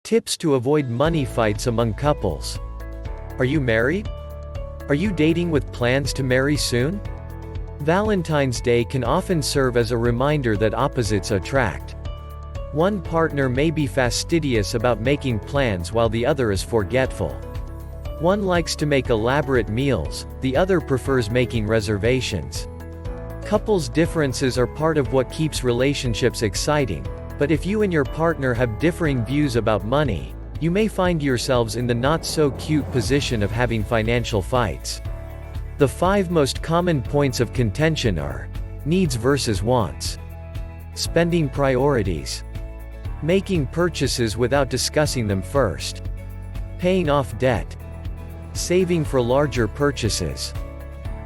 Tips to avoid money fights among couples. Are you married? Are you dating with plans to marry soon? Valentine's Day can often serve as a reminder that opposites attract. One partner may be fastidious about making plans while the other is forgetful. One likes to make elaborate meals, the other prefers making reservations. Couples' differences are part of what keeps relationships exciting, but if you and your partner have differing views about money, you may find yourselves in the not-so-cute position of having financial fights. The 5 most common points of contention are: needs versus wants, spending priorities, making purchases without discussing them first, paying off debt, saving for larger purchases.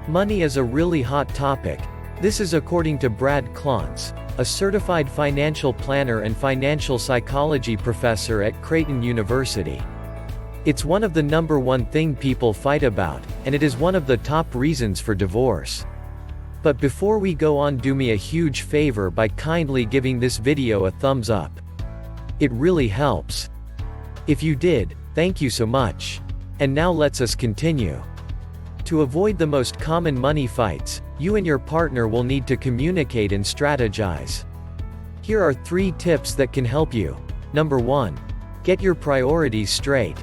Money is a really hot topic. This is according to Brad Klontz, a certified financial planner and financial psychology professor at Creighton University. It's one of the #1 thing people fight about, and it is one of the top reasons for divorce. But before we go on, do me a huge favor by kindly giving this video a thumbs up. It really helps. If you did, thank you so much. And now let's us continue. To avoid the most common money fights, you and your partner will need to communicate and strategize. Here are 3 tips that can help you. Number 1. Get your priorities straight.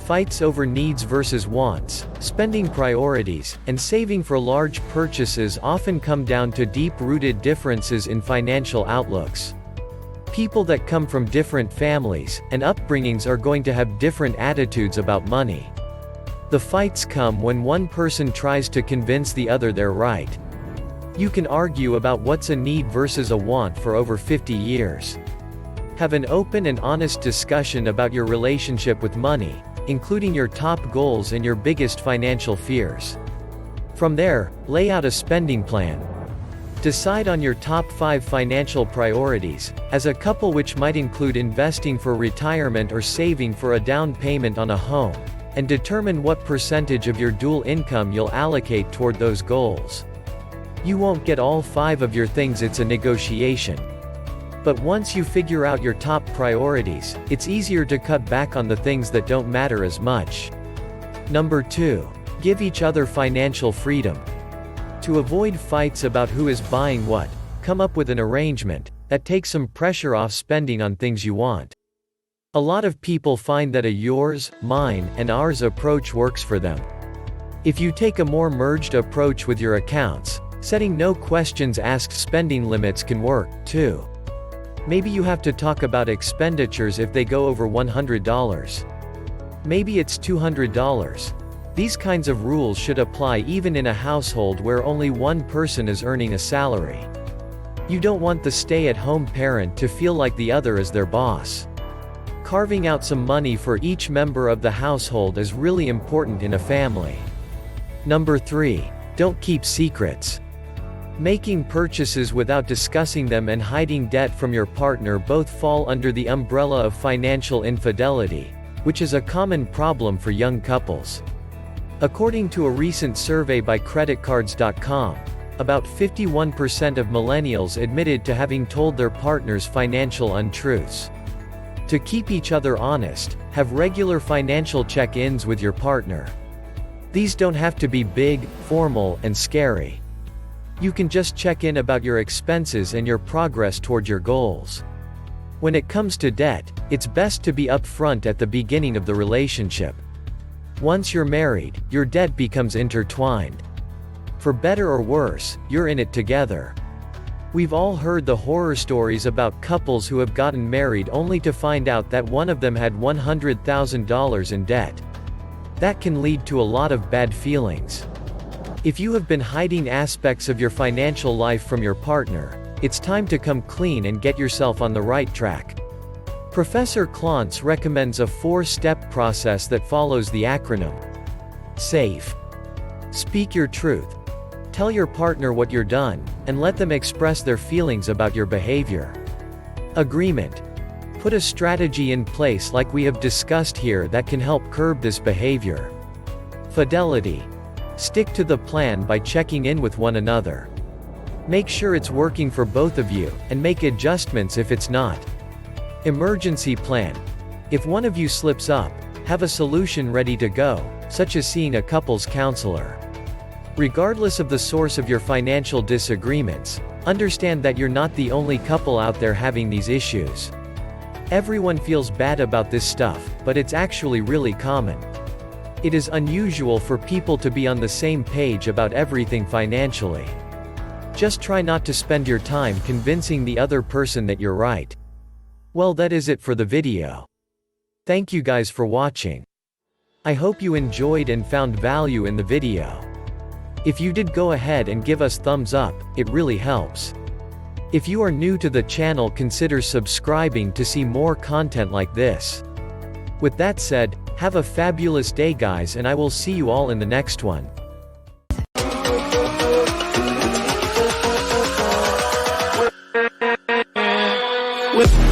Fights over needs versus wants, spending priorities, and saving for large purchases often come down to deep-rooted differences in financial outlooks. People that come from different families and upbringings are going to have different attitudes about money. The fights come when one person tries to convince the other they're right. You can argue about what's a need versus a want for over 50 years. Have an open and honest discussion about your relationship with money, including your top goals and your biggest financial fears. From there, lay out a spending plan. Decide on your top 5 financial priorities, as a couple, which might include investing for retirement or saving for a down payment on a home, and determine what percentage of your dual income you'll allocate toward those goals. You won't get all 5 of your things, it's a negotiation. But once you figure out your top priorities, it's easier to cut back on the things that don't matter as much. Number 2. Give each other financial freedom. To avoid fights about who is buying what, come up with an arrangement that takes some pressure off spending on things you want. A lot of people find that a yours, mine, and ours approach works for them. If you take a more merged approach with your accounts, setting no questions asked spending limits can work, too. Maybe you have to talk about expenditures if they go over $100. Maybe it's $200. These kinds of rules should apply even in a household where only one person is earning a salary. You don't want the stay-at-home parent to feel like the other is their boss. Carving out some money for each member of the household is really important in a family. Number 3. Don't keep secrets. Making purchases without discussing them and hiding debt from your partner both fall under the umbrella of financial infidelity, which is a common problem for young couples. According to a recent survey by creditcards.com, about 51% of millennials admitted to having told their partners financial untruths. To keep each other honest, have regular financial check-ins with your partner. These don't have to be big, formal, and scary. You can just check in about your expenses and your progress toward your goals. When it comes to debt, it's best to be upfront at the beginning of the relationship. Once you're married, your debt becomes intertwined. For better or worse, you're in it together. We've all heard the horror stories about couples who have gotten married only to find out that one of them had $100,000 in debt. That can lead to a lot of bad feelings. If you have been hiding aspects of your financial life from your partner, it's time to come clean and get yourself on the right track. Professor Klontz recommends a 4-step process that follows the acronym SAFE. Speak your truth. Tell your partner what you're done, and let them express their feelings about your behavior. Agreement. Put a strategy in place like we have discussed here that can help curb this behavior. Fidelity. Stick to the plan by checking in with one another. Make sure it's working for both of you, and make adjustments if it's not. Emergency plan. If one of you slips up, have a solution ready to go, such as seeing a couples counselor. Regardless of the source of your financial disagreements, understand that you're not the only couple out there having these issues. Everyone feels bad about this stuff, but it's actually really common. It is unusual for people to be on the same page about everything financially. Just try not to spend your time convincing the other person that you're right. Well, that is it for the video. Thank you guys for watching. I hope you enjoyed and found value in the video. If you did, go ahead and give us thumbs up, it really helps. If you are new to the channel, consider subscribing to see more content like this. With that said, have a fabulous day guys, and I will see you all in the next one. With